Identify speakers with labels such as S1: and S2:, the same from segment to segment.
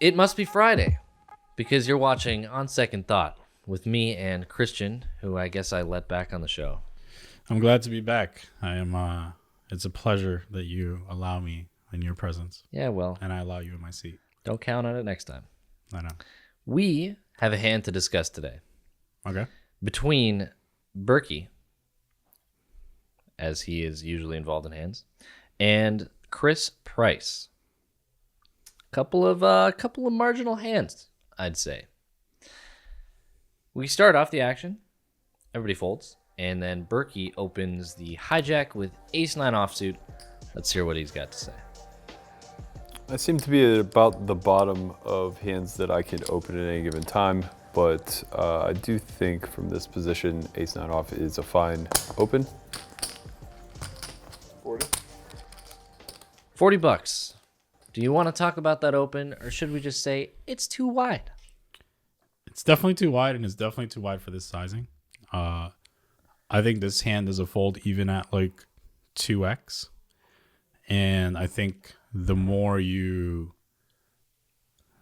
S1: It must be Friday because you're watching On Second Thought with me and Christian, who I guess I let back on the show.
S2: I'm glad to be back. I am. It's a pleasure that you allow me in your presence.
S1: Yeah, well.
S2: And I allow you in my seat.
S1: Don't count on it next time.
S2: I know.
S1: We have a hand to discuss today.
S2: Okay.
S1: Between Berkey, as he is usually involved in hands, and Chris Price. Couple of marginal hands, I'd say. We start off the action. Everybody folds. And then Berkey opens the hijack with ace-9 offsuit. Let's hear what he's got to say.
S3: I seem to be at about the bottom of hands that I can open at any given time, but I do think from this position, ace-9 off is a fine open. 40.
S1: $40. Do you want to talk about that open, or should we just say it's too wide?
S2: It's definitely too wide, and it's definitely too wide for this sizing. I think this hand is a fold even at like 2x. And I think the more you,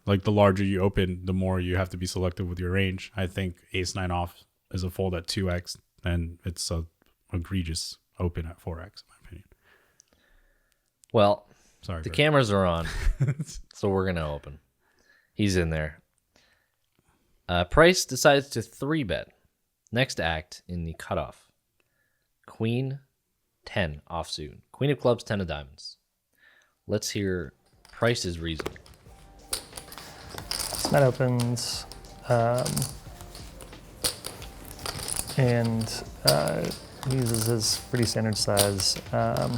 S2: like the larger you open, the more you have to be selective with your range. I think ace-9 off is a fold at 2x, and it's a egregious open at 4x, in my opinion.
S1: Well,
S2: sorry,
S1: the cameras are on, so we're going to open. He's in there. Price decides to 3-bet. Next act in the cutoff. Queen 10 offsuit. Queen of clubs, 10 of diamonds. Let's hear Price's reasoning.
S4: Matt opens and uses his pretty standard size. I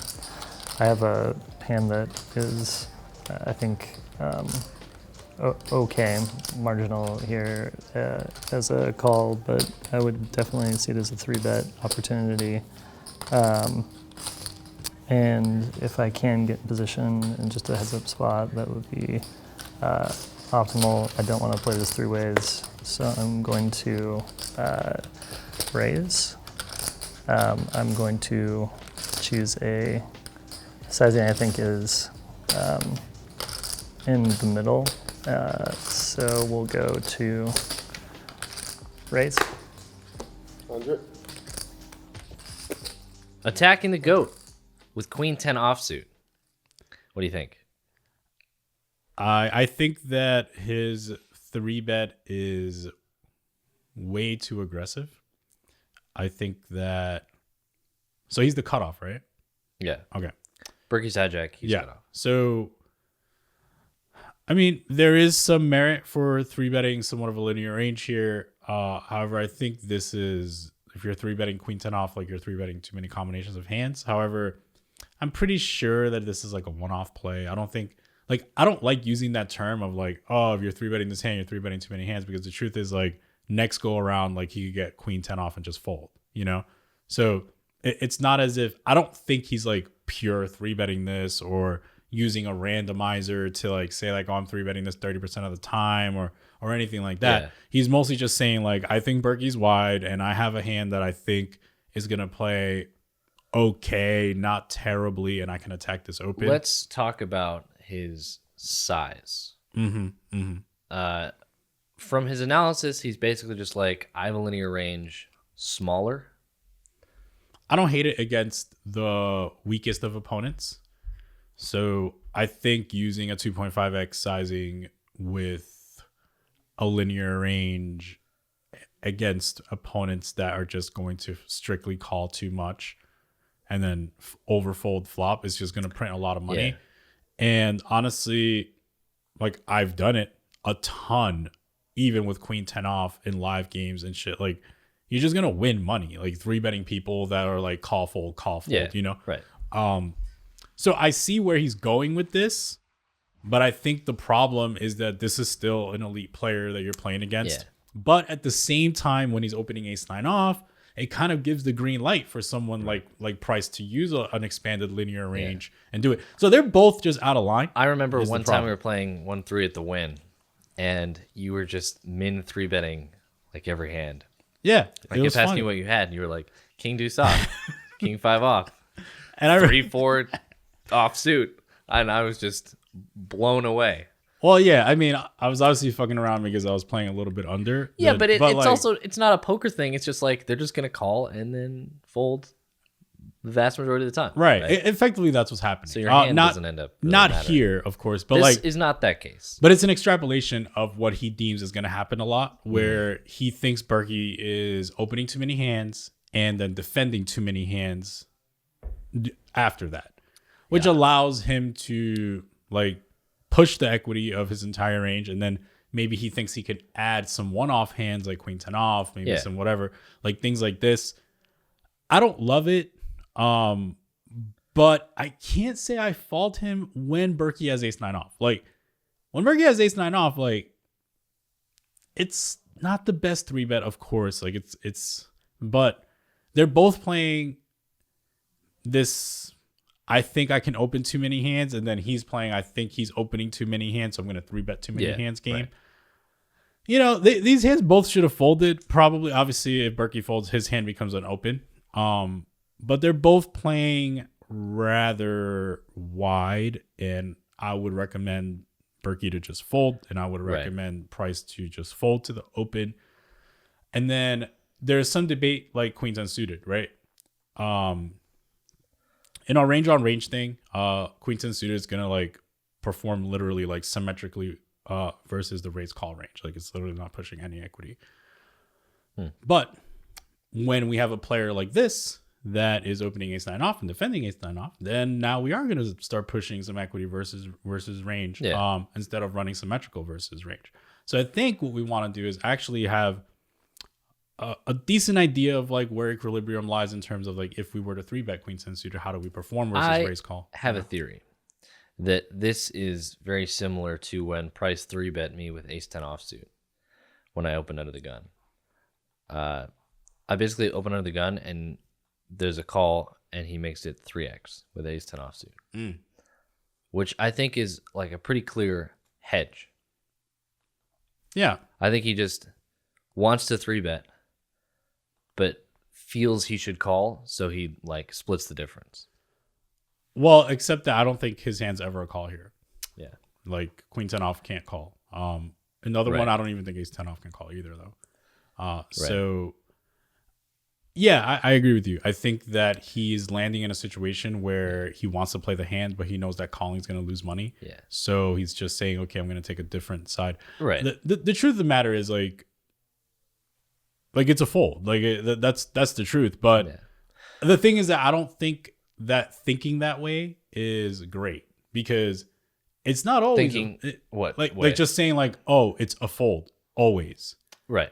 S4: have a hand that is, I think, okay, marginal here as a call, but I would definitely see it as a 3-bet opportunity. And if I can get in position in just a heads-up spot, that would be optimal. I don't want to play this 3 ways, so I'm going to raise. I'm going to choose a sizing I think is in the middle. So we'll go to raise.
S3: 100.
S1: Attacking the goat with Queen 10 offsuit. What do you think?
S2: I think that his 3-bet is way too aggressive. I think that... So he's the cutoff, right?
S1: Yeah.
S2: Okay.
S1: Berkey's hijack, he's cut off.
S2: So, I mean, there is some merit for 3-betting somewhat of a linear range here. However, I think this is... If you're 3-betting Queen 10 off, like you're 3-betting too many combinations of hands. However, I'm pretty sure that this is like a one-off play. I don't like using that term of like, oh, if you're 3-betting this hand, you're 3-betting too many hands, because the truth is like next go around, like he could get Queen 10 off and just fold, you know? So it's not as if, I don't think he's like pure 3-betting this or using a randomizer to like say like, oh, I'm 3-betting this 30% of the time or anything like that. Yeah. He's mostly just saying like, I think Berkey's wide and I have a hand that I think is going to play okay, not terribly, and I can attack this open.
S1: Let's talk about his size. From his analysis, he's basically just like, I have a linear range, smaller.
S2: I don't hate it against the weakest of opponents. So I think using a 2.5x sizing with a linear range against opponents that are just going to strictly call too much and then overfold flop is just going to print a lot of money. Yeah. And honestly, like I've done it a ton, even with Queen 10 off in live games and shit. Like you're just going to win money, like 3-betting people that are like call fold, yeah, you know?
S1: Right.
S2: So I see where he's going with this, but I think the problem is that this is still an elite player that you're playing against. Yeah. But at the same time, when he's opening ace-9 off, it kind of gives the green light for someone like Price to use an expanded linear range and do it. So they're both just out of line.
S1: I remember one time we were playing 1-3 at the Win, and you were just min 3-betting like every hand.
S2: Yeah,
S1: like it passed me what you had, and you were like King Deuce off, King 5 off, and 3-4 offsuit, and I was just blown away.
S2: Well, yeah. I mean, I was obviously fucking around because I was playing a little bit under.
S1: Yeah, but it's
S2: like,
S1: also it's not a poker thing. It's just like they're just gonna call and then fold the vast majority of the time.
S2: right. Effectively, that's what's happening.
S1: So your hand doesn't end up really
S2: not
S1: mattering.
S2: here, of course, but
S1: This
S2: like
S1: is not that case.
S2: But it's an extrapolation of what he deems is going to happen a lot, where he thinks Berkey is opening too many hands and then defending too many hands after that, which allows him to like push the equity of his entire range. And then maybe he thinks he could add some one-off hands like queen 10 off, maybe some whatever, like things like this. I don't love it. But I can't say I fault him when Berkey has ace 9 off. Like when Berkey has ace 9 off, like it's not the best 3-bet, of course. Like but they're both playing this. I think I can open too many hands, and then he's playing, I think he's opening too many hands, so I'm going to 3-bet too many hands game.
S1: Right.
S2: You know, these hands both should have folded. Probably, obviously, if Berkey folds, his hand becomes an open. But they're both playing rather wide, and I would recommend Berkey to just fold, and I would recommend Price to just fold to the open. And then there's some debate like queens unsuited, right? In our range on range thing, queens unsuited is gonna like perform literally like symmetrically versus the raise call range. Like it's literally not pushing any equity. But when we have a player like this that is opening ace 9 off and defending ace 9 off, then now we are going to start pushing some equity versus range instead of running symmetrical versus range. So I think what we want to do is actually have a decent idea of like where equilibrium lies in terms of like if we were to 3-bet queen 10 suited, how do we perform versus raise call?
S1: I have a theory that this is very similar to when Price 3-bet me with ace 10 offsuit when I opened under the gun. I basically open under the gun and there's a call and he makes it 3x with ace 10 offsuit, which I think is like a pretty clear hedge.
S2: Yeah.
S1: I think he just wants to 3-bet, but feels he should call, so he like splits the difference.
S2: Well, except that I don't think his hand's ever a call here.
S1: Yeah.
S2: Like queen 10 off can't call. Another one, I don't even think ace 10 off can call either though. So yeah, I agree with you. I think that he's landing in a situation where he wants to play the hand, but he knows that calling is going to lose money.
S1: Yeah.
S2: So he's just saying, okay, I'm going to take a different side.
S1: Right.
S2: The truth of the matter is like it's a fold. Like that's the truth. But the thing is that I don't think that thinking that way is great because it's not always like just saying like, oh, it's a fold always.
S1: Right.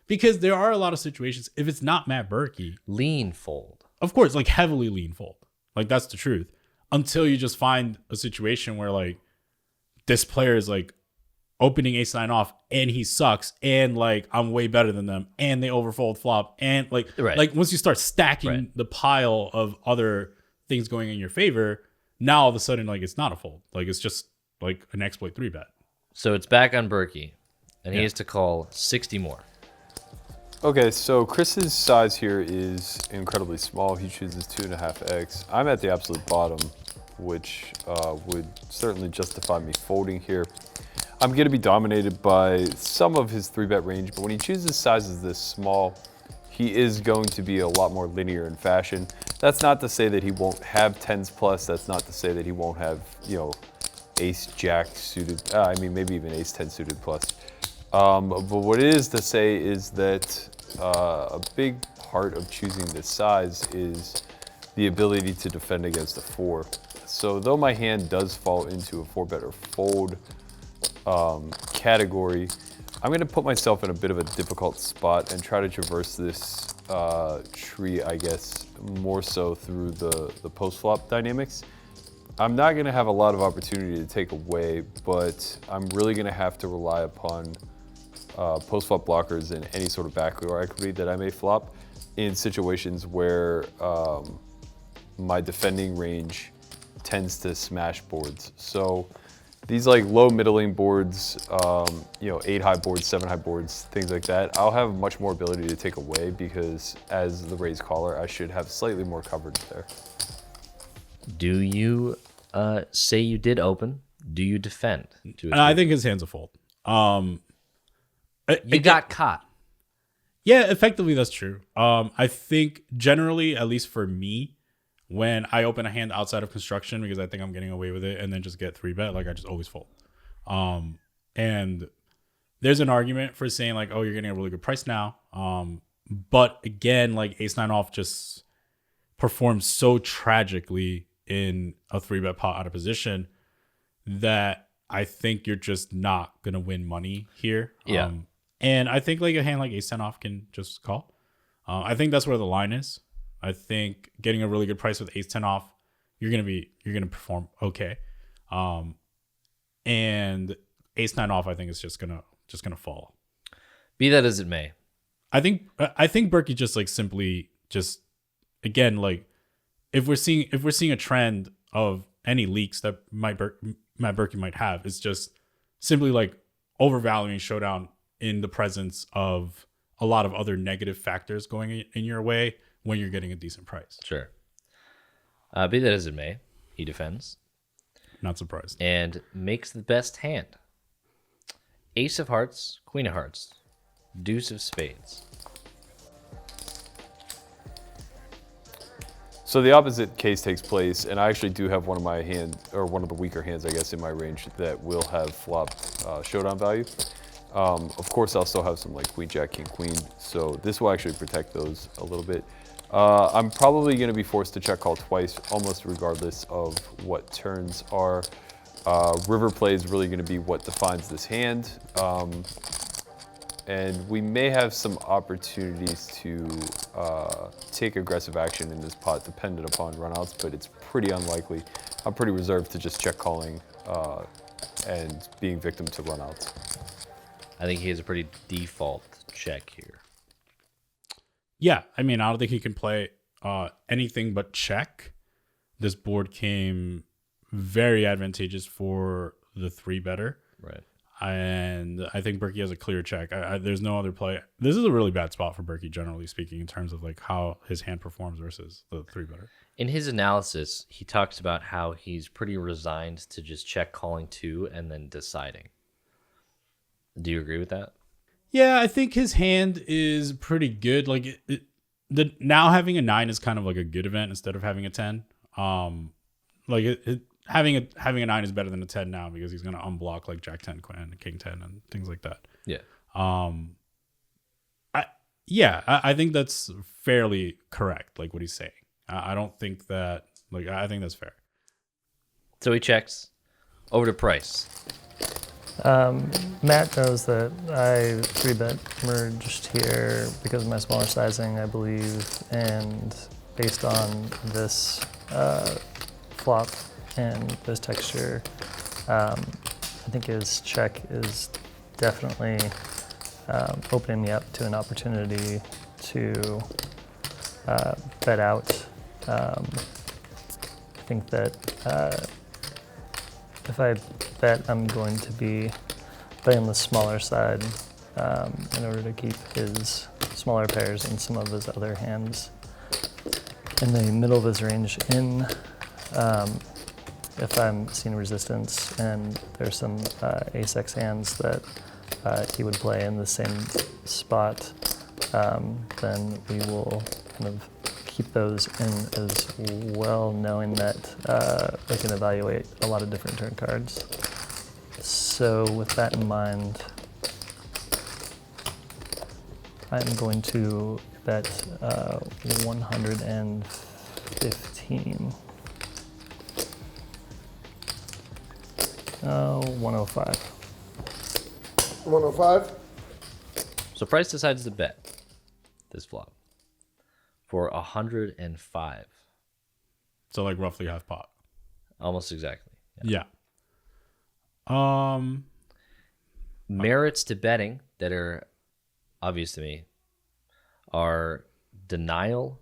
S2: Because there are a lot of situations, if it's not Matt Berkey,
S1: lean fold.
S2: Of course, like heavily lean fold. Like that's the truth. Until you just find a situation where like this player is like opening ace 9 off and he sucks and like I'm way better than them and they overfold flop and like once you start stacking the pile of other things going in your favor, now all of a sudden like it's not a fold. Like it's just like an exploit 3-bet.
S1: So it's back on Berkey and he has to call 60 more.
S3: Okay, so Chris's size here is incredibly small. He chooses 2.5x. I'm at the absolute bottom, which would certainly justify me folding here. I'm going to be dominated by some of his 3-bet range, but when he chooses sizes this small, he is going to be a lot more linear in fashion. That's not to say that he won't have 10s plus. That's not to say that he won't have, you know, ace jack suited. I mean, maybe even ace 10 suited plus. But what it is to say is that a big part of choosing this size is the ability to defend against a 4. So though my hand does fall into a 4-bet or fold category, I'm going to put myself in a bit of a difficult spot and try to traverse this tree, I guess, more so through the post-flop dynamics. I'm not going to have a lot of opportunity to take away, but I'm really going to have to rely upon post-flop blockers and any sort of backdoor equity that I may flop in situations where my defending range tends to smash boards. So these like low middling boards, you know, 8 high boards, 7 high boards, things like that, I'll have much more ability to take away because as the raise caller, I should have slightly more coverage there.
S1: Do you say you did open Do you defend?
S2: I think his hand's a fold.
S1: You got caught.
S2: Yeah, effectively that's true. I think generally, at least for me, when I open a hand outside of construction because I think I'm getting away with it and then just get 3-bet, like I just always fold. And there's an argument for saying like, oh, you're getting a really good price now. But again, like ace 9 off just performs so tragically in a 3-bet pot out of position that I think you're just not gonna win money here.
S1: Yeah.
S2: And I think like a hand like ace 10 off can just call. I think that's where the line is. I think getting a really good price with ace 10 off, you're gonna perform okay. And ace 9 off, I think is just gonna fall.
S1: Be that as it may.
S2: I think Berkey just like simply just again like if we're seeing a trend of any leaks that Matt Berkey might have, it's just simply like overvaluing showdown in the presence of a lot of other negative factors going in your way when you're getting a decent price.
S1: Sure. Be that as it may, he defends.
S2: Not surprised.
S1: And makes the best hand. Ace of hearts, queen of hearts, deuce of spades.
S3: So the opposite case takes place, and I actually do have one of my hand, or one of the weaker hands, I guess, in my range that will have flop showdown value. Of course, I'll still have some like queen, jack, king, queen, so this will actually protect those a little bit. I'm probably going to be forced to check call twice, almost regardless of what turns are. River play is really going to be what defines this hand. And we may have some opportunities to take aggressive action in this pot dependent upon runouts, but it's pretty unlikely. I'm pretty reserved to just check calling and being victim to runouts.
S1: I think he has a pretty default check here.
S2: Yeah, I mean, I don't think he can play anything but check. This board came very advantageous for the 3-better.
S1: Right.
S2: And I think Berkey has a clear check. There's no other play. This is a really bad spot for Berkey, generally speaking, in terms of like how his hand performs versus the 3-better.
S1: In his analysis, he talks about how he's pretty resigned to just check calling 2 and then deciding. Do you agree with that?
S2: Yeah, I think his hand is pretty good. Like now having a 9 is kind of like a good event instead of having a 10. Having a 9 is better than a 10 now because he's gonna unblock like jack 10, queen, king 10, and things like that.
S1: Yeah.
S2: I think that's fairly correct. Like what he's saying. I don't think that I think that's fair.
S1: So he checks over to price.
S4: Matt knows that I 3-bet merged here because of my smaller sizing, I believe, and based on this flop and this texture, I think his check is definitely opening me up to an opportunity to bet out. I think that if I bet, I'm going to be playing the smaller side in order to keep his smaller pairs and some of his other hands in the middle of his range in. If I'm seeing resistance and there's some ace-x hands that he would play in the same spot, then we will kind of keep those in as well, knowing that I can evaluate a lot of different turn cards. So with that in mind, I'm going to bet 115. 105.
S5: 105?
S1: So price decides to bet this flop for 105.
S2: So like roughly half pot.
S1: Almost exactly.
S2: Yeah.
S1: Merits to betting that are obvious to me are denial.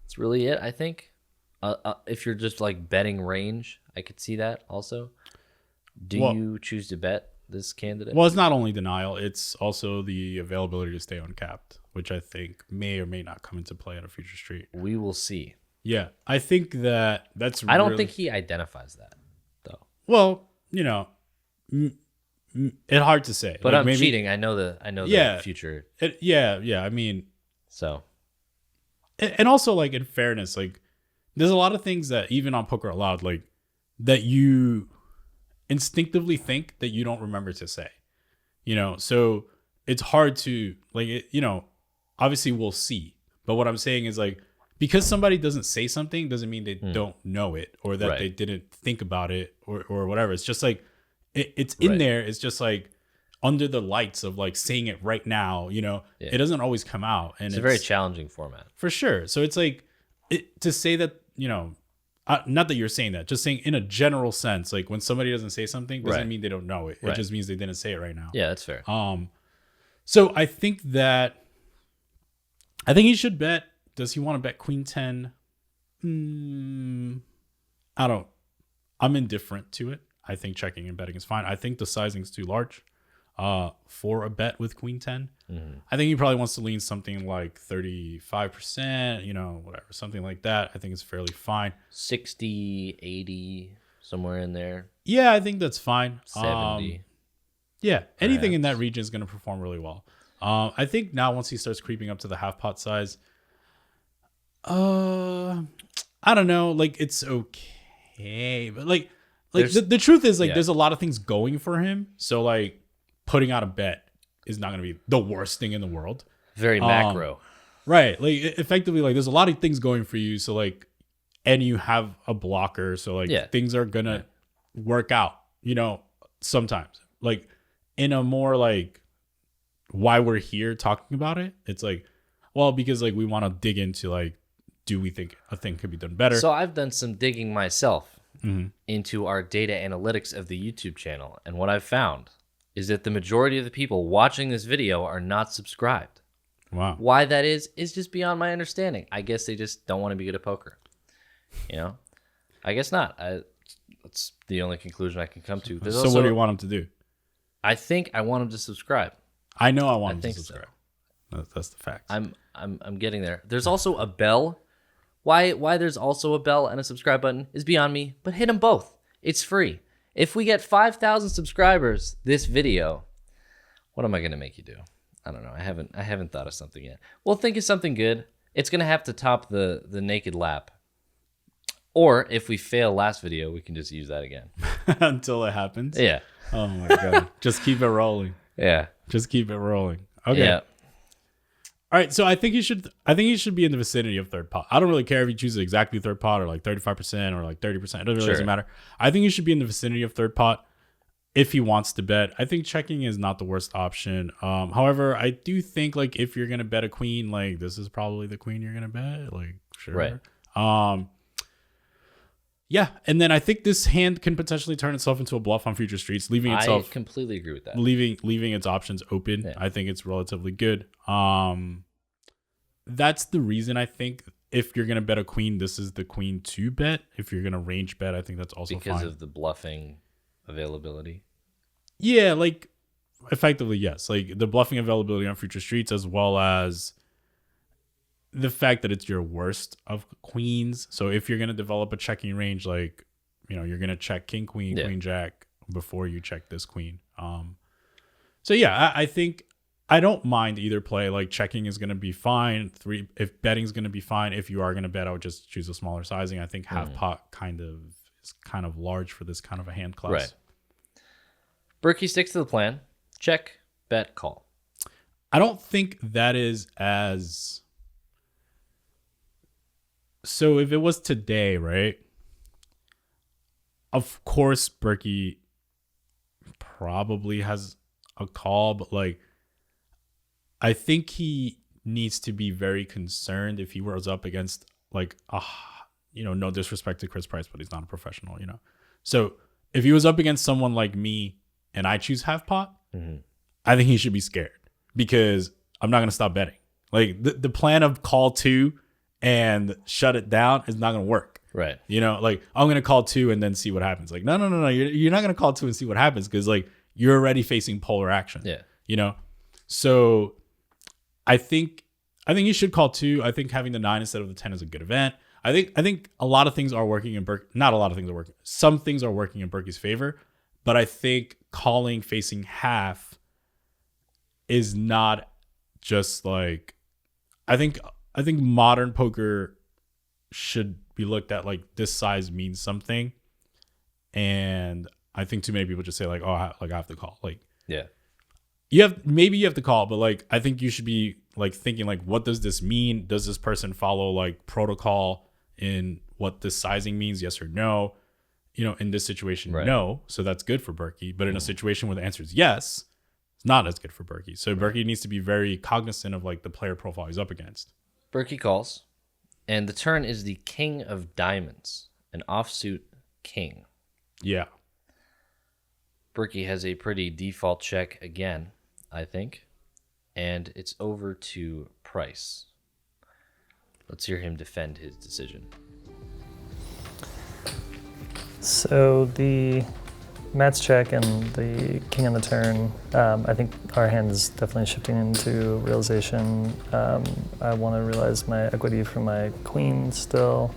S1: That's really it, I think. If you're just like betting range, I could see that also. Do you choose to bet this candidate?
S2: Well, it's not only denial, it's also the availability to stay uncapped, which I think may or may not come into play at a future street.
S1: We will see.
S2: Yeah, I think that's
S1: I don't think he identifies that, though.
S2: Well, it's hard to say.
S1: But
S2: Like,
S1: I'm
S2: maybe,
S1: cheating. I know
S2: Yeah.
S1: the future.
S2: Yeah. I mean,
S1: So
S2: and also, like, in fairness, like, there's a lot of things that even on Poker Aloud, like, that you instinctively think that you don't remember to say, so it's hard to, like, obviously we'll see. But what I'm saying is, like, because somebody doesn't say something doesn't mean they don't know it, or that
S1: Right.
S2: they didn't think about it, or whatever. It's just like, it's in
S1: Right.
S2: there. It's just like under the lights of, like, saying it right now, it doesn't always come out. And
S1: it's a very challenging format.
S2: for sure. So it's like, to say that, not that you're saying that, just saying in a general sense, like, when somebody doesn't say something doesn't
S1: Right.
S2: mean they don't know it. It
S1: Right.
S2: just means they didn't say it right now.
S1: Yeah, that's fair.
S2: So I think he should bet. Does he want to bet Queen 10? I'm indifferent to it. I think checking and betting is fine. I think the sizing's too large for a bet with Queen 10. I think he probably wants to lean something like 35%, whatever, something like that. I think it's fairly fine.
S1: 60, 80, somewhere in there.
S2: Yeah, I think that's fine.
S1: 70.
S2: Yeah, anything in that
S1: Perhaps.
S2: region is going to perform really well. I think now once he starts creeping up to the half pot size, I don't know, like, it's okay, but like the truth is, like, there's a lot of things going for him. So, like, putting out a bet is not going to be the worst thing in the world.
S1: Very macro.
S2: Right. Like, effectively, like, there's a lot of things going for you. So, like, and you have a blocker. So, like, things are going to work out, sometimes. Like, in a more, like, why we're here talking about it, it's like, well, because, like, we want to dig into, like, do we think a thing could be done better?
S1: So I've done some digging myself into our data analytics of the YouTube channel. And what I've found is that the majority of the people watching this video are not subscribed.
S2: Wow.
S1: Why that is just beyond my understanding. I guess they just don't want to be good at poker. I guess not. That's the only conclusion I can come to. There's
S2: So
S1: also,
S2: what do you want him to do?
S1: I think I want them to subscribe.
S2: I know I want him to
S1: think so.
S2: subscribe. That's the fact.
S1: I'm getting there. There's also a bell. Why there's also a bell and a subscribe button is beyond me, but hit them both. It's free. If we get 5,000 subscribers this video, what am I going to make you do? I don't know. I haven't thought of something yet. Well, think of something good. It's going to have to top the naked lap. Or if we fail last video, we can just use that again.
S2: Until it happens.
S1: Yeah.
S2: Oh my god. Just keep it rolling.
S1: Yeah.
S2: Just keep it rolling. Okay.
S1: Yeah.
S2: All right, so I think he should be in the vicinity of third pot. I don't really care if he chooses exactly third pot, or like 35% or like 30%. It doesn't matter. I think he should be in the vicinity of third pot if he wants to bet. I think checking is not the worst option. However, I do think, like, if you're gonna bet a queen, like, this is probably the queen you're gonna bet. Like, sure.
S1: Right.
S2: Yeah, and then I think this hand can potentially turn itself into a bluff on future streets, leaving
S1: I completely agree with that.
S2: leaving its options open.
S1: Yeah.
S2: I think it's relatively good. That's the reason I think if you're gonna bet a queen, this is the queen to bet. If you're gonna range bet, I think that's also
S1: because
S2: fine.
S1: of the bluffing availability.
S2: Yeah, like, effectively, yes. Like, the bluffing availability on future streets, as well as the fact that it's your worst of queens. So if you're going to develop a checking range, like, you're going to check king, queen, queen, jack before you check this queen. So yeah, I think I don't mind either play. Like, checking is going to be fine. If betting is going to be fine. If you are going to bet, I would just choose a smaller sizing. I think half pot is kind of large for this kind of a hand class.
S1: Right. Berkey sticks to the plan. Check, bet, call.
S2: I don't think that is as... So if it was today, right? Of course, Berkey probably has a call, but, like, I think he needs to be very concerned if he was up against, like, no disrespect to Chris Price, but he's not a professional, So if he was up against someone like me and I choose half pot, I think he should be scared, because I'm not going to stop betting. Like, the plan of call 2 and shut it down is not going to work.
S1: Right.
S2: Like, I'm going to call 2 and then see what happens. Like, no. You're not going to call 2 and see what happens, because, like, you're already facing polar action.
S1: Yeah.
S2: So I think you should call 2. I think having the 9 instead of the 10 is a good event. I think a lot of things are working in not a lot of things are working. Some things are working in Berkey's favor, but I think calling facing half is not just like I think modern poker should be looked at like this size means something, and I think too many people just say like, oh, I have to call. Like,
S1: Yeah.
S2: you have to call, but like I think you should be like thinking like, what does this mean? Does this person follow like protocol in what this sizing means? Yes or no? In this situation,
S1: Right.
S2: no. So that's good for Berkey. But in a situation where the answer is yes, it's not as good for Berkey. So Berkey needs to be very cognizant of like the player profile he's up against.
S1: Berkey calls, and the turn is the king of diamonds, an offsuit king.
S2: Yeah.
S1: Berkey has a pretty default check again, I think, and it's over to Price. Let's hear him defend his decision.
S4: So the Matt's check and the king on the turn, I think our hand is definitely shifting into realization. I want to realize my equity from my queen still.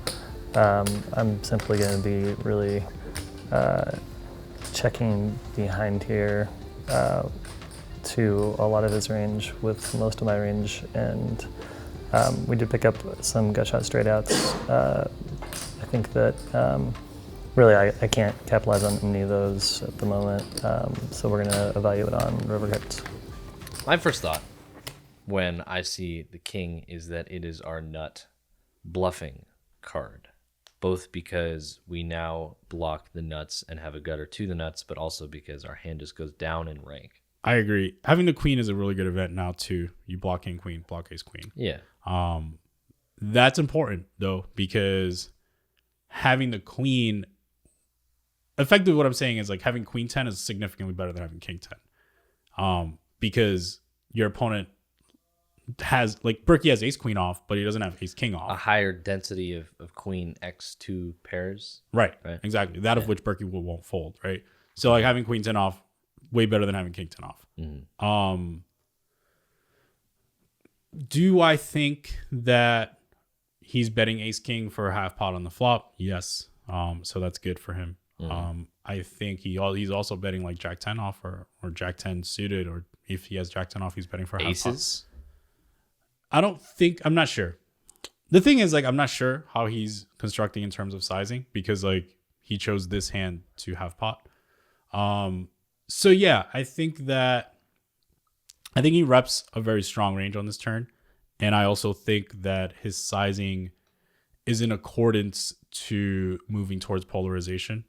S4: I'm simply going to be really checking behind here to a lot of his range with most of my range, and we did pick up some gut shot straight outs. I think that really I can't capitalize on any of those at the moment, so we're going to evaluate on river cards.
S1: My first thought when I see the king is that it is our nut bluffing card, both because we now block the nuts and have a gutter to the nuts, but also because our hand just goes down in rank.
S2: I agree. Having the queen is a really good event now too. You block king queen, block ace queen.
S1: Yeah.
S2: That's important though, because having the queen, effectively what I'm saying is like having queen 10 is significantly better than having king 10. Because your opponent has, like, Berkey has ace queen off, but he doesn't have ace king
S1: A
S2: off.
S1: higher density of queen x2 pairs.
S2: Right.
S1: Right.
S2: Exactly. That of which Berkey won't fold, right? So like having queen 10 off, way better than having king 10 off.
S1: Mm-hmm.
S2: Do I think that he's betting ace king for a half pot on the flop? Yes. So that's good for him.
S1: Mm-hmm.
S2: I think he's also betting like jack 10 off or jack 10 suited, or if he has jack 10 off, he's betting for half
S1: Aces.
S2: I'm not sure. The thing is, like, I'm not sure how he's constructing in terms of sizing, because like he chose this hand to have pot. So yeah, I think he reps a very strong range on this turn. And I also think that his sizing is in accordance to moving towards polarization.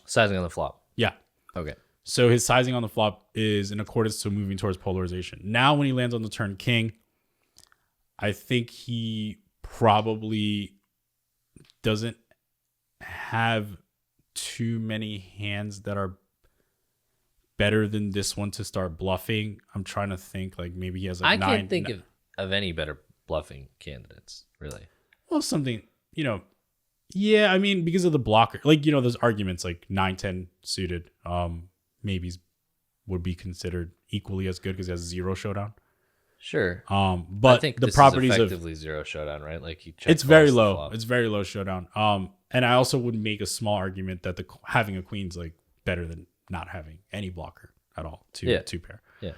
S1: Sizing on the flop.
S2: Yeah.
S1: Okay.
S2: So his sizing on the flop is in accordance to moving towards polarization. Now, when he lands on the turn king, I think he probably doesn't have too many hands that are better than this one to start bluffing. I'm trying to think, like maybe he has like
S1: I can't think of any better bluffing candidates, really.
S2: Well, something, yeah, I mean, because of the blocker, like, there's arguments like 9-10 suited, maybe would be considered equally as good because he has 0 showdown.
S1: Sure.
S2: But
S1: I think
S2: the
S1: this
S2: properties
S1: is
S2: of
S1: effectively 0 showdown, right? Like he
S2: it's very
S1: calls the
S2: low.
S1: flop.
S2: It's very low showdown. And I also would make a small argument that having a queen's like better than not having any blocker at all. Two pair.
S1: Yeah.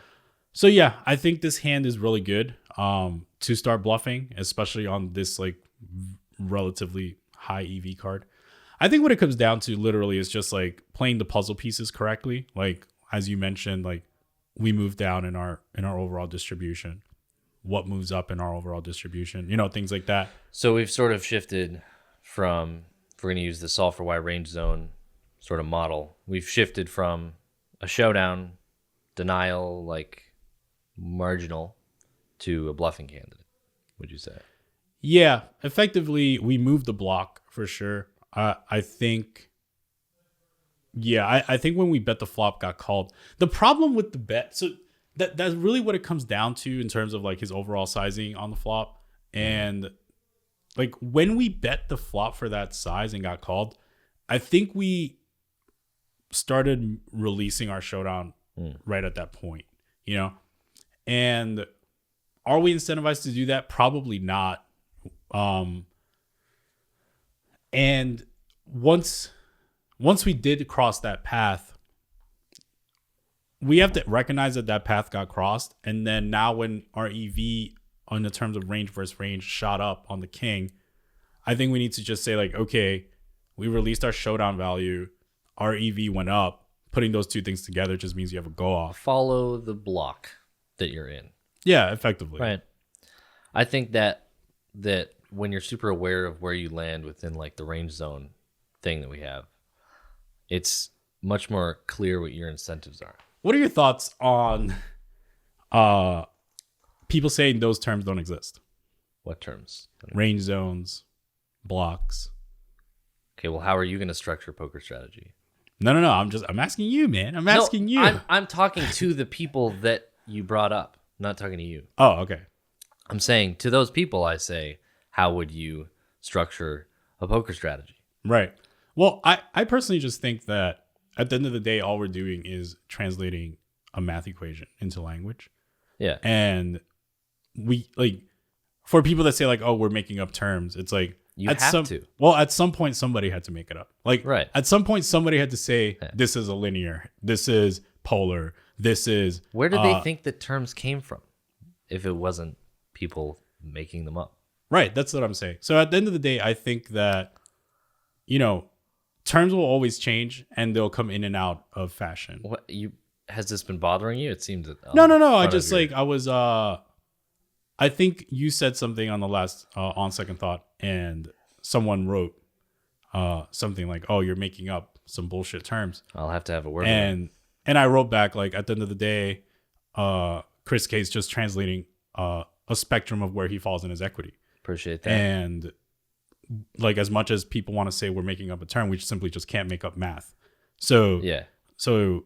S2: So yeah, I think this hand is really good to start bluffing, especially on this like relatively high EV card. I think what it comes down to literally is just like playing the puzzle pieces correctly. Like, as you mentioned, like we move down in our overall distribution. What moves up in our overall distribution? Things like that.
S1: So we've sort of shifted from, if we're going to use the Solve For Why range zone sort of model, we've shifted from a showdown, denial, like marginal, to a bluffing candidate, would you say?
S2: Yeah, effectively, we moved the block for sure. I think when we bet the flop got called. The problem with the bet, so that's really what it comes down to in terms of like his overall sizing on the flop. And like when we bet the flop for that size and got called, I think we started releasing our showdown right at that point, and are we incentivized to do that? Probably not. And once we did cross that path, we have to recognize that path got crossed. And then now when our EV on the terms of range versus range shot up on the king, I think we need to just say like, okay, we released our showdown value, our EV went up. Putting those two things together just means you have a go off.
S1: Follow the block that you're in.
S2: Yeah, effectively.
S1: Right. I think that when you're super aware of where you land within like the range zone thing that we have, it's much more clear what your incentives are.
S2: What are your thoughts on people saying those terms don't exist?
S1: What terms?
S2: Range zones, blocks.
S1: Okay, well, how are you going to structure poker strategy?
S2: No. I'm asking you, man. I'm asking you.
S1: I'm talking to the people that you brought up, not talking to you.
S2: Oh, okay.
S1: I'm saying to those people, I say, how would you structure a poker strategy?
S2: Right. Well, I personally just think that at the end of the day, all we're doing is translating a math equation into language.
S1: Yeah.
S2: And we like, for people that say like, oh, we're making up terms, it's like,
S1: You have to.
S2: Well, at some point, somebody had to make it up. Like,
S1: right.
S2: At some point, somebody had to say, this is a linear, this is polar, this is...
S1: Where did they think the terms came from if it wasn't people making them up?
S2: Right, that's what I'm saying. So at the end of the day, I think that, you know, terms will always change and they'll come in and out of fashion.
S1: Has this been bothering you? It seems that...
S2: No. I just like, I was... I think you said something on the last on second thought, and someone wrote something like, "Oh, you're making up some bullshit terms."
S1: I'll have to have a word.
S2: And I wrote back like, at the end of the day, Chris K's just translating a spectrum of where he falls in his equity.
S1: Appreciate that.
S2: And like, as much as people want to say we're making up a term, we simply just can't make up math. So
S1: yeah.
S2: So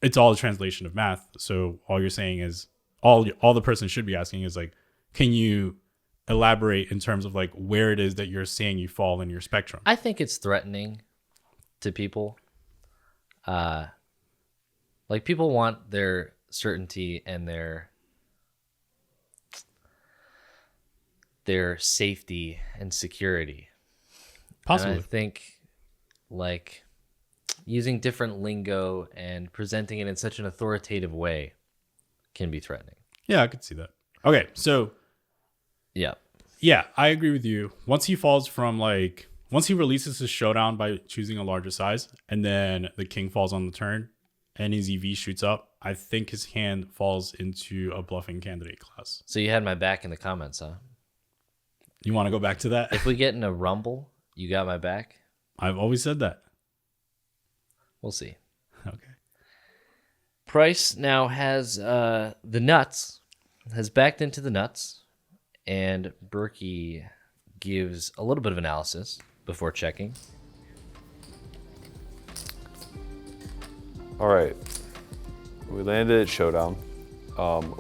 S2: it's all a translation of math. So all you're saying is, all the person should be asking is like, can you elaborate in terms of like where it is that you're saying you fall in your spectrum?
S1: I think it's threatening to people. Like, people want their certainty and their safety and security.
S2: Possibly.
S1: And I think like using different lingo and presenting it in such an authoritative way can be threatening.
S2: Yeah, I could see that. Okay, so yeah, I agree with you. Once he releases his showdown by choosing a larger size, and then the king falls on the turn, and his EV shoots up, I think his hand falls into a bluffing candidate class.
S1: So you had my back in the comments, huh?
S2: You want to go back to that?
S1: If we get in a rumble, you got my back?
S2: I've always said that.
S1: We'll see.
S2: Okay.
S1: Price now has the nuts, has backed into the nuts, and Berkey gives a little bit of analysis before checking.
S3: All right. We landed at showdown.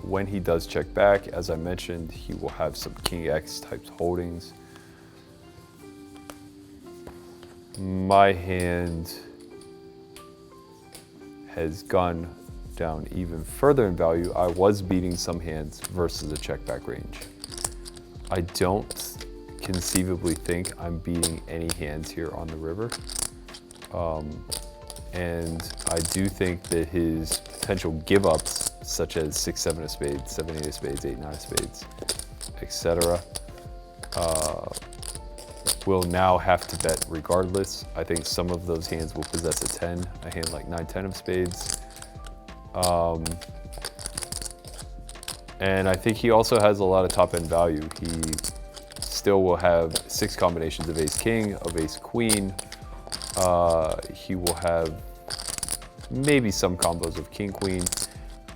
S3: When he does check back, as I mentioned, he will have some King X types holdings. My hand has gone down even further in value. I was beating some hands versus a check back range. I don't conceivably think I'm beating any hands here on the river. And I do think that his potential give ups, such as 6-7 of spades, 7-8 of spades, 8-9 of spades, etc., will now have to bet regardless. I think some of those hands will possess a 10, a hand like 9-10 of spades. And I think he also has a lot of top end value. He still will have 6 combinations of ace king, of ace queen. He will have maybe some combos of king queen.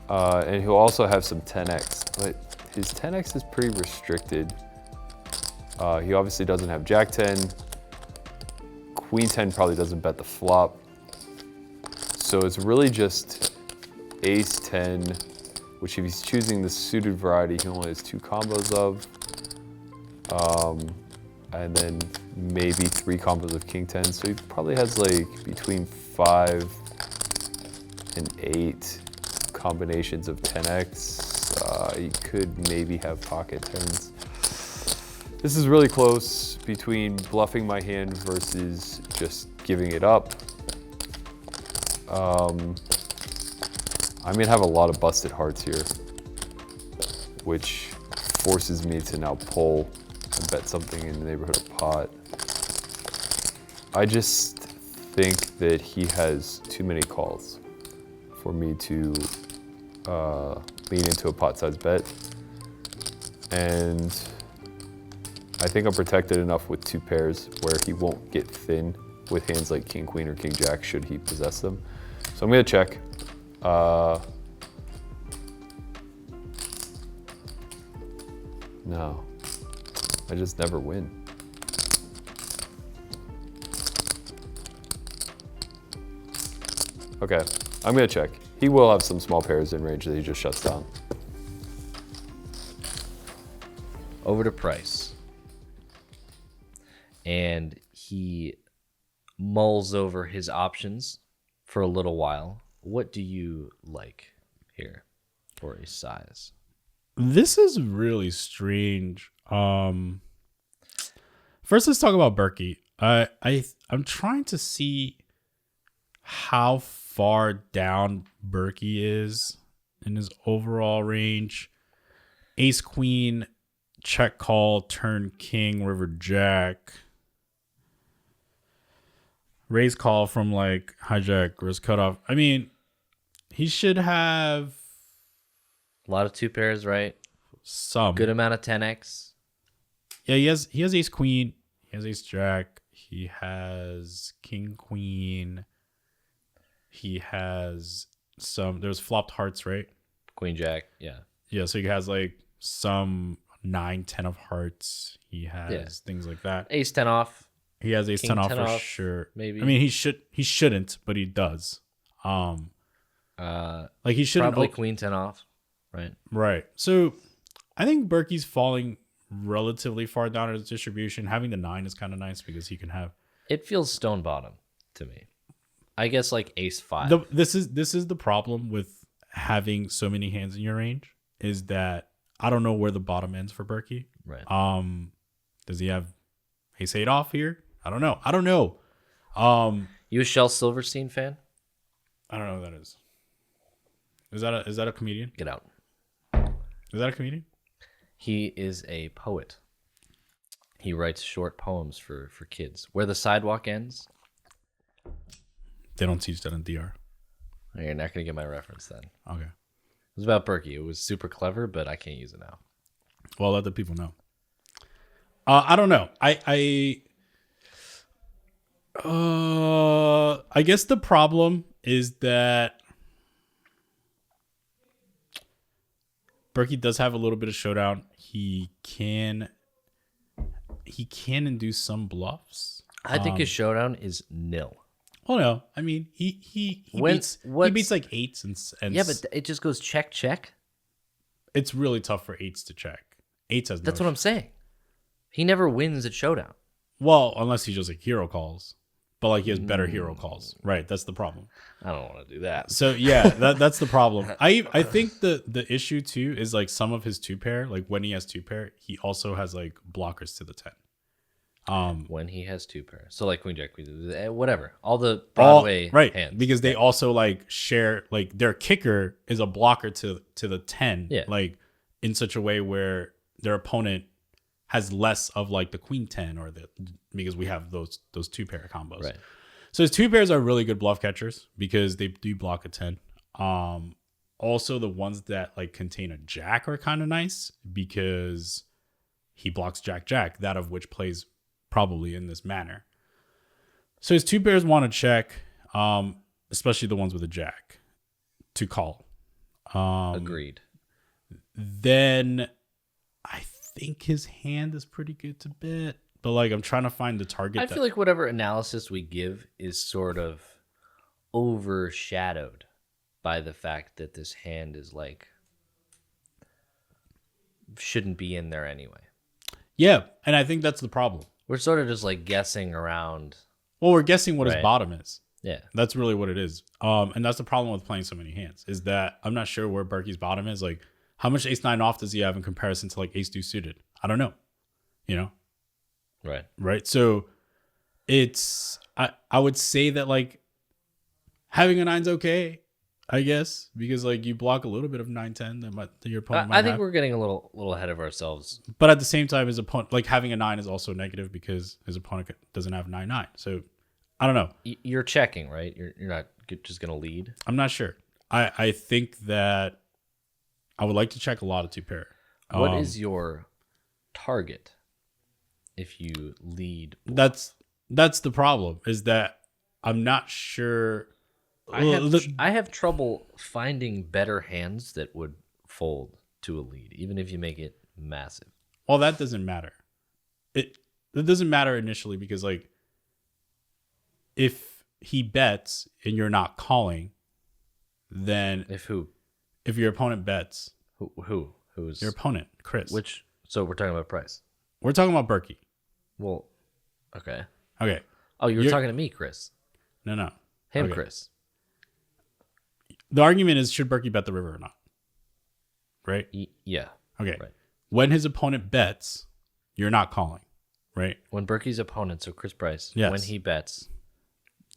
S3: And he'll also have some 10x, but his 10x is pretty restricted. He obviously doesn't have jack 10. Queen 10 probably doesn't bet the flop. So it's really just ace 10, which if he's choosing the suited variety, he only has 2 combos of. And then maybe 3 combos of king 10. So he probably has like between 5 and 8 combinations of 10x. He could maybe have pocket 10s. This is really close between bluffing my hand versus just giving it up. I'm gonna have a lot of busted hearts here, which forces me to now pull and bet something in the neighborhood of pot. I just think that he has too many calls for me to lean into a pot-sized bet. And I think I'm protected enough with 2 pairs where he won't get thin with hands like king, queen, or king, jack should he possess them. So I'm gonna check. No, I just never win. Okay, I'm gonna check. He will have some small pairs in range that he just shuts down.
S1: Over to Price. And he mulls over his options for a little while. What do you like here for a size?
S2: This is really strange. First, let's talk about Berkey. I'm trying to see how far down Berkey is in his overall range. Ace queen, check call, turn king, river jack. Raise call from like hijack, risk cutoff. I mean, he should have
S1: A lot of 2 pairs, right?
S2: some
S1: Good amount of 10x.
S2: Yeah, he has ace queen, he has ace jack, he has king queen, he has some. There's flopped hearts, right?
S1: Queen jack. Yeah.
S2: Yeah, so he has like some 9, 10 of hearts. He has things like that.
S1: Ace 10 off.
S2: He has ace
S1: King
S2: 10 off
S1: 10
S2: for
S1: off,
S2: sure.
S1: maybe.
S2: I mean, he shouldn't, but he does. Like he shouldn't.
S1: Probably queen 10 off. Right.
S2: Right. So I think Berkey's falling relatively far down in his distribution. Having the 9 is kind of nice because he can have.
S1: It feels stone bottom to me. I guess like ace 5.
S2: This is the problem with having so many hands in your range, is that I don't know where the bottom ends for Berkey.
S1: Right.
S2: Does he have ace 8 off here? I don't know.
S1: You a Shel Silverstein fan?
S2: I don't know who that is. Is that a comedian?
S1: Get out.
S2: Is that a comedian?
S1: He is a poet. He writes short poems for kids. Where the Sidewalk Ends.
S2: They don't teach that in DR.
S1: You're not going to get my reference then.
S2: Okay.
S1: It was about Berkey. It was super clever, but I can't use it now.
S2: Well, let the people know. I don't know. I guess the problem is that Berkey does have a little bit of showdown. He can induce some bluffs.
S1: I think his showdown is nil.
S2: Oh no, I mean he beats like 8s and
S1: Yeah, but it just goes check, check.
S2: it's really tough for 8s to check. 8s has
S1: That's what I'm saying. He never wins at showdown.
S2: Well, unless he just like hero calls, but like he has better hero calls, right? That's the problem.
S1: I don't want to do that.
S2: So yeah, that's the problem. I think the issue too is like some of his 2-pair, like when he has 2-pair, he also has like blockers to the 10.
S1: When he has 2-pair, so like queen jack, whatever, all the Broadway
S2: right
S1: hands,
S2: because they also like share, like their kicker is a blocker to the 10,
S1: Yeah.
S2: like in such a way where their opponent has less of like the queen 10 or because we have those 2-pair combos.
S1: Right.
S2: So his 2-pairs are really good bluff catchers because they do block a 10. Also the ones that like contain a jack are kind of nice because he blocks jack, that of which plays probably in this manner. So his 2-pairs want to check, especially the ones with a jack, to call.
S1: Agreed.
S2: Then I think his hand is pretty good to bet, but like I'm trying to find the target.
S1: I feel like whatever analysis we give is sort of overshadowed by the fact that this hand is like shouldn't be in there anyway.
S2: Yeah, and I think that's the problem.
S1: We're sort of just like guessing around.
S2: Well, we're guessing what his
S1: Right.
S2: bottom is.
S1: Yeah.
S2: That's really what it is. And that's the problem with playing so many hands, is that I'm not sure where Berkey's bottom is. Like, how much ace 9 off does he have in comparison to like ace 2 suited? I don't know. You know,
S1: Right.
S2: right? So it's I would say that like having a 9's okay, I guess, because like you block a little bit of 9-10 that your opponent might
S1: I think
S2: have.
S1: we're getting a little ahead of ourselves.
S2: But at the same time, his opponent, like having a 9 is also negative because his opponent doesn't have 9-9. So I don't know.
S1: You're checking, right? You're not just gonna lead.
S2: I'm not sure. I think that I would like to check a lot of 2-pair.
S1: What is your target if you lead?
S2: That's the problem, is that I'm not sure.
S1: I have trouble finding better hands that would fold to a lead, even if you make it massive.
S2: Well, that doesn't matter. It doesn't matter initially because like if he bets and you're not calling, then
S1: If who?
S2: if your opponent bets,
S1: Who's
S2: your opponent, Chris.
S1: which? So we're talking about price.
S2: We're talking about Berkey.
S1: Well, okay.
S2: Okay.
S1: Oh, you were
S2: You're-
S1: talking to me, Chris.
S2: No.
S1: Him,
S2: Okay.
S1: Chris.
S2: The argument is, should Berkey bet the river or not? Right?
S1: Yeah.
S2: Okay.
S1: Right.
S2: When his opponent bets, you're not calling, right?
S1: When Berkey's opponent, so Chris Price,
S2: Yes.
S1: when he bets,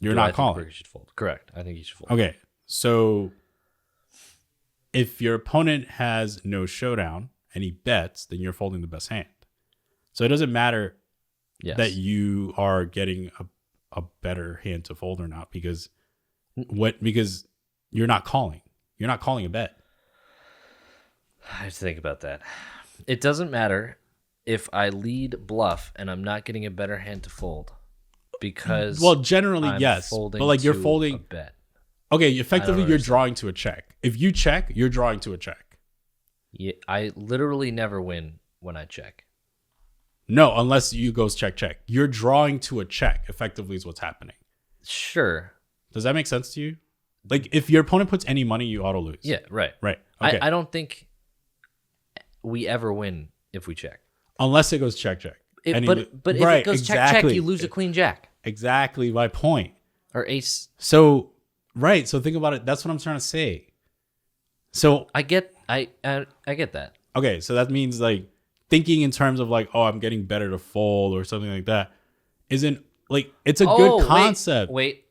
S2: You're
S1: do I
S2: not
S1: think
S2: calling.
S1: Berkey should fold. Correct. I think he should fold.
S2: Okay. So if your opponent has no showdown and he bets, then you're folding the best hand. So it doesn't matter
S1: Yes.
S2: that you are getting a better hand to fold or not because you're not calling. You're not calling a bet.
S1: I have to think about that. It doesn't matter if I lead bluff and I'm not getting a better hand to fold because
S2: Well, generally,
S1: I'm
S2: yes.
S1: folding
S2: But like you're
S1: to a
S2: folding.
S1: bet.
S2: Okay, effectively, you're
S1: understand.
S2: drawing to a check. If you check, you're drawing to a check.
S1: Yeah, I literally never win when I check.
S2: No, unless you goes check, check. You're drawing to a check, effectively, is what's happening.
S1: Sure.
S2: Does that make sense to you? Like, if your opponent puts any money, you auto lose.
S1: Yeah, right.
S2: Right. Okay.
S1: I don't think we ever win if we check.
S2: Unless it goes check, check. And
S1: But if
S2: right,
S1: it goes check, check, you lose a queen jack
S2: Exactly my point.
S1: or ace.
S2: So, right. So think about it. That's what I'm trying to say. So,
S1: I get that.
S2: okay. So that means like thinking in terms of like, oh, I'm getting better to fold or something like that isn't like, it's a good concept.
S1: Wait.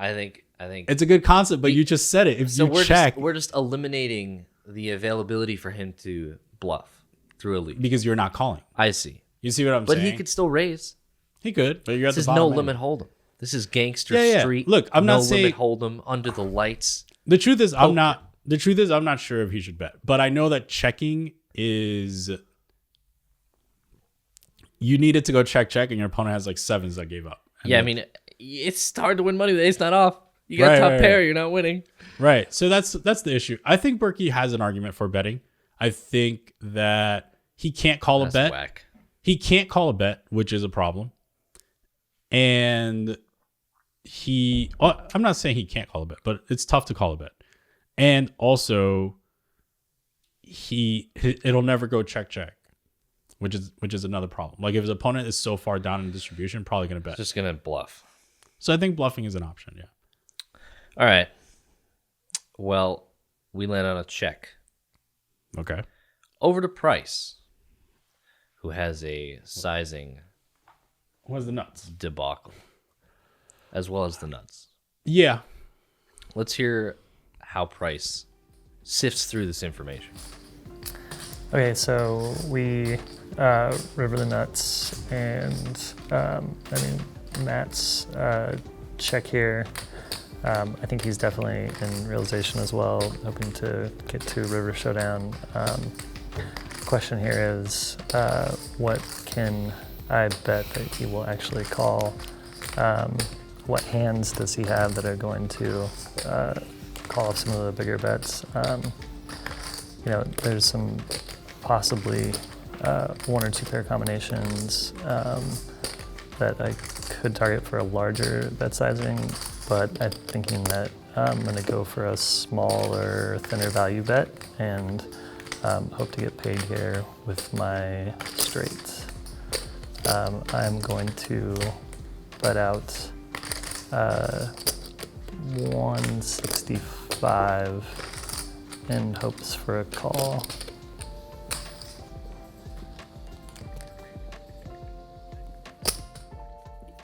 S1: I think
S2: It's a good concept, but you just said it. If
S1: so.
S2: you check,
S1: We're just eliminating the availability for him to bluff through a lead.
S2: because you're not calling.
S1: I see,
S2: You see what I'm
S1: but
S2: saying?
S1: he could still raise.
S2: He could, but you're at
S1: This
S2: the
S1: is
S2: bottom.
S1: no limit hold'em. This is gangster
S2: Yeah.
S1: street.
S2: Look, I'm
S1: no
S2: not saying-
S1: limit hold'em under the lights.
S2: The truth is, I'm
S1: Poker.
S2: not. The truth is, I'm not sure if he should bet, but I know that checking is. You needed to go check, check, and your opponent has like sevens that gave up. And
S1: Yeah, I
S2: like-
S1: mean, it's hard to win money with ace not off. You got
S2: Right,
S1: top
S2: right,
S1: pair,
S2: right.
S1: you're not winning.
S2: right. So that's the issue. I think Berkey has an argument for betting. I think that he can't call
S1: That's
S2: a bet.
S1: whack.
S2: He can't call a bet, which is a problem. And I'm not saying he can't call a bet, but it's tough to call a bet. And also, it'll never go check, check, which is another problem. Like if his opponent is so far down in distribution, probably going to bet.
S1: Just gonna bluff.
S2: So I think bluffing is an option. Yeah.
S1: All right. Well, we land on a check.
S2: Okay.
S1: Over to Price, who has a sizing
S2: What's the nuts?
S1: debacle, as well as the nuts.
S2: Yeah.
S1: Let's hear how Price sifts through this information.
S4: Okay, so we river the nuts, and Matt's check here. I think he's definitely in realization as well, hoping to get to river showdown. Question here is, what can I bet that he will actually call? What hands does he have that are going to call off some of the bigger bets? There's some possibly one or two pair combinations that I could target for a larger bet sizing, but I'm thinking that I'm going to go for a smaller, thinner value bet and hope to get paid here with my straight. I'm going to bet out 165 in hopes for a call.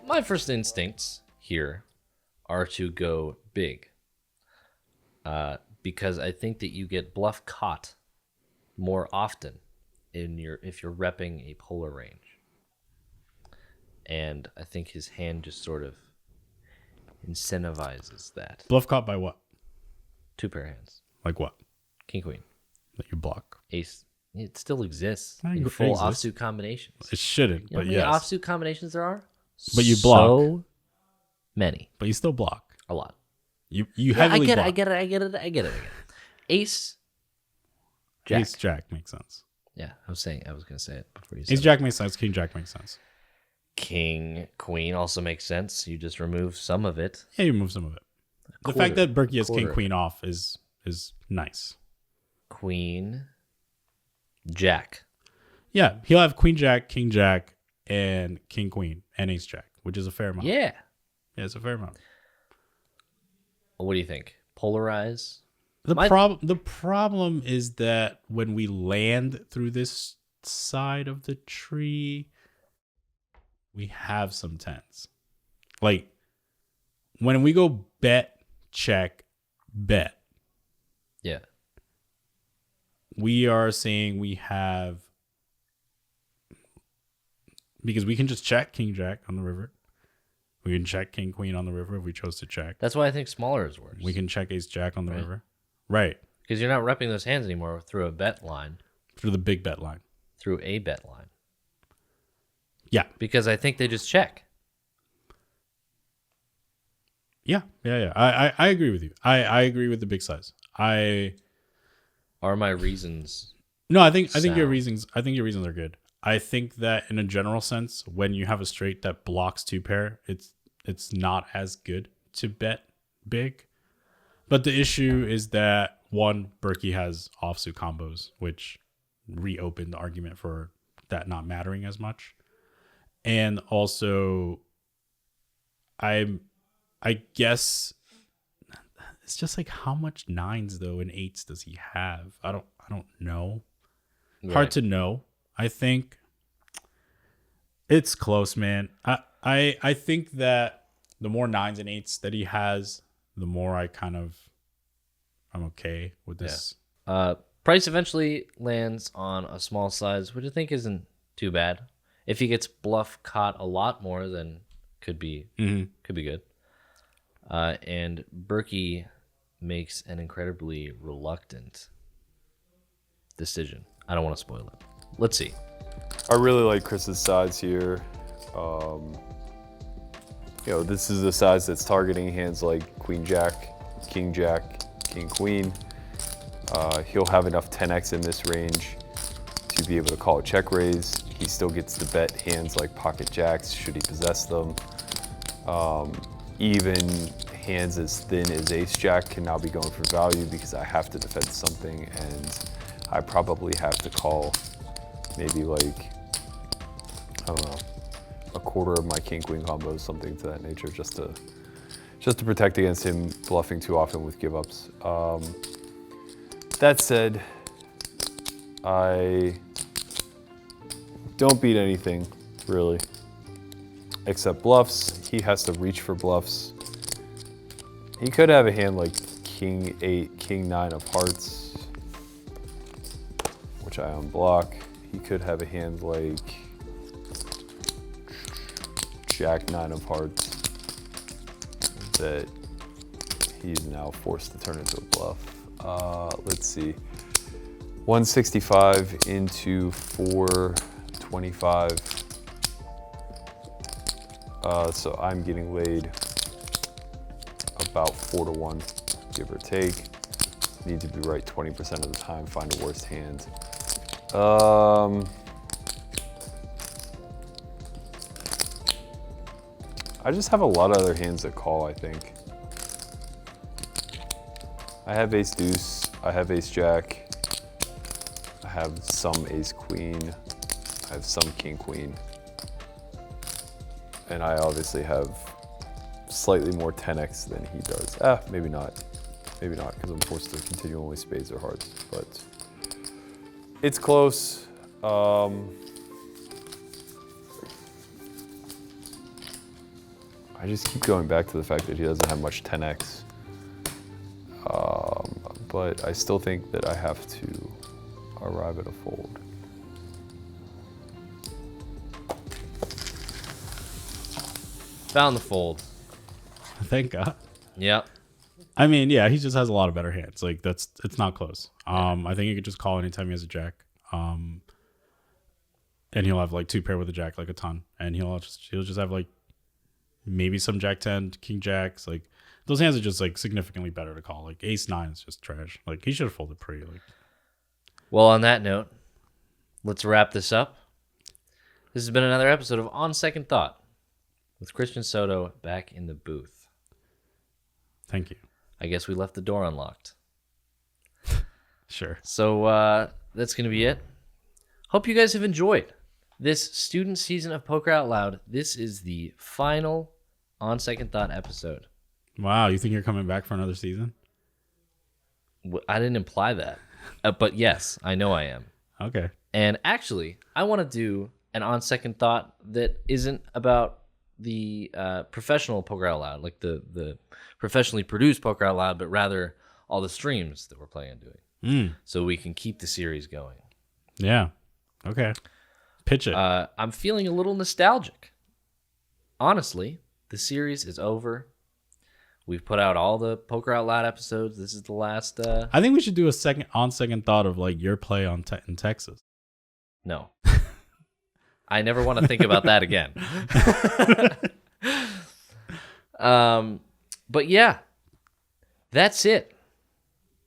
S1: My first instincts here are to go big, because I think that you get bluff caught more often if you're repping a polar range, and I think his hand just sort of incentivizes that.
S2: Bluff caught by what?
S1: 2 pair hands,
S2: Like what?
S1: king queen,
S2: That you block.
S1: ace. It still exists
S2: I
S1: in
S2: agree,
S1: full
S2: it exists.
S1: offsuit combinations.
S2: It shouldn't,
S1: You know how
S2: but
S1: many
S2: yes.
S1: offsuit combinations there are?
S2: But you block.
S1: So many.
S2: But you still block.
S1: A lot.
S2: You
S1: Yeah,
S2: heavily block.
S1: I get it. Ace, jack.
S2: Ace Jack makes sense.
S1: Yeah, I was going to say it before you said
S2: Ace Jack makes sense. King Jack makes sense.
S1: King, queen also makes sense. You just remove some of it.
S2: Yeah, you move some of it. The
S1: Quarter-
S2: fact that Berkey has King
S1: quarter.
S2: Queen off is nice.
S1: Queen, jack.
S2: Yeah, he'll have Queen Jack, King Jack, and King Queen, and Ace Jack, which is a fair amount.
S1: Yeah.
S2: Yeah, it's a fair amount.
S1: What do you think? Polarize?
S2: The problem is that when we land through this side of the tree, we have some tens. Like when we go bet, check, bet,
S1: Yeah.
S2: we are saying we have, because we can just check King Jack on the river. We can check King Queen on the river if we chose to check.
S1: That's why I think smaller is worse.
S2: We can check Ace Jack on the
S1: Right.
S2: river. Right.
S1: Because you're not repping those hands anymore through a bet line.
S2: Through the big bet line.
S1: Through a bet line.
S2: Yeah.
S1: Because I think they just check.
S2: Yeah. I agree with you. I agree with the big size.
S1: Are my reasons...
S2: No, I think your
S1: Sound.
S2: reasons are good. I think that in a general sense, when you have a straight that blocks 2 pair, it's not as good to bet big. But the issue is that one, Berkey has offsuit combos, which reopened the argument for that not mattering as much. And also I guess it's just like how much 9s though and 8s does he have? I don't know. Hard
S1: Right.
S2: to know. I think it's close, man. I think that the more 9s and 8s that he has, the more I'm okay with this.
S1: Price eventually lands on a small size, which I think isn't too bad. If he gets bluff caught a lot more, then could be good. And Berkey makes an incredibly reluctant decision. I don't want to spoil it. Let's see.
S3: I really like Chris's size here. This is the size that's targeting hands like Queen Jack, King Queen. He'll have enough 10x in this range to be able to call a check raise. He still gets to bet hands like pocket jacks should he possess them. Even hands as thin as ace jack can now be going for value because I have to defend something, and I probably have to call maybe like, I don't know, a quarter of my king queen combos, something to that nature, just to protect against him bluffing too often with give ups. That said, I don't beat anything really except bluffs. He has to reach for bluffs. He could have a hand like king 8, king 9 of hearts, which I unblock. He could have a hand like jack 9 of hearts that he's now forced to turn into a bluff. Let's see. 165 into 425. So I'm getting laid about 4-1, give or take. Need to be right 20% of the time, find a worst hand. I just have a lot of other hands that call, I think. I have ace deuce, I have ace jack, I have some ace queen, I have some king queen. And I obviously have slightly more 10x than he does. Maybe not. Maybe not, because I'm forced to continue only spades or hearts, but it's close. I just keep going back to the fact that he doesn't have much 10x. But I still think that I have to arrive at a fold.
S1: Found the fold.
S2: Thank God.
S1: Yep.
S2: I mean, yeah, he just has a lot of better hands. Like it's not close. I think you could just call anytime he has a jack. And he'll have like 2 pair with a jack, like a ton. And he'll just have like maybe some jack 10, king jacks. Like those hands are just like significantly better to call. Like ace 9 is just trash. Like he should have folded pre. Like,
S1: Well, on that note, let's wrap this up. This has been another episode of On Second Thought with Christian Soto back in the booth.
S2: thank you.
S1: I guess we left the door unlocked.
S2: Sure.
S1: So that's going to be it. Hope you guys have enjoyed this student season of Poker Out Loud. This is the final On Second Thought episode.
S2: Wow, you think you're coming back for another season?
S1: I didn't imply that. But yes, I know I am.
S2: Okay.
S1: And actually, I want to do an On Second Thought that isn't about the professional Poker Out Loud, like the professionally produced Poker Out Loud, but rather all the streams that we're planning on doing. So we can keep the series going.
S2: Yeah. Okay. Pitch it.
S1: I'm feeling a little nostalgic. Honestly, the series is over. We've put out all the Poker Out Loud episodes. This is the last.
S2: I think we should do a second thought of like your play on in Texas.
S1: No. I never want to think about that again. But yeah, that's it.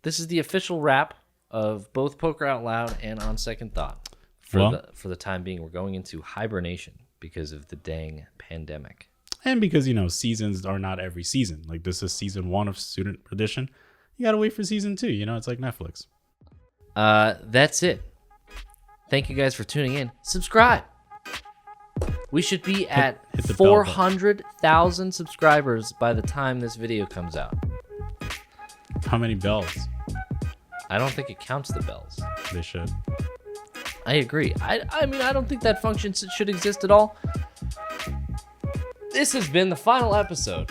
S1: This is the official wrap of both Poker Out Loud and On Second Thought. For the time being, we're going into hibernation because of the dang pandemic.
S2: And because, seasons are not every season. Like this is season 1 of Student Edition. You got to wait for season 2. It's like Netflix.
S1: That's it. Thank you guys for tuning in. Subscribe. We should be at
S2: hit the bell button.
S1: 400,000 subscribers by the time this video comes out.
S2: How many bells?
S1: I don't think it counts the bells.
S2: They should.
S1: I agree. I mean, I don't think that function should exist at all. This has been the final episode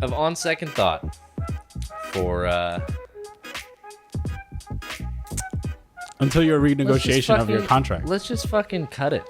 S1: of On Second Thought for
S2: until your renegotiation of your contract.
S1: Let's just fucking cut it.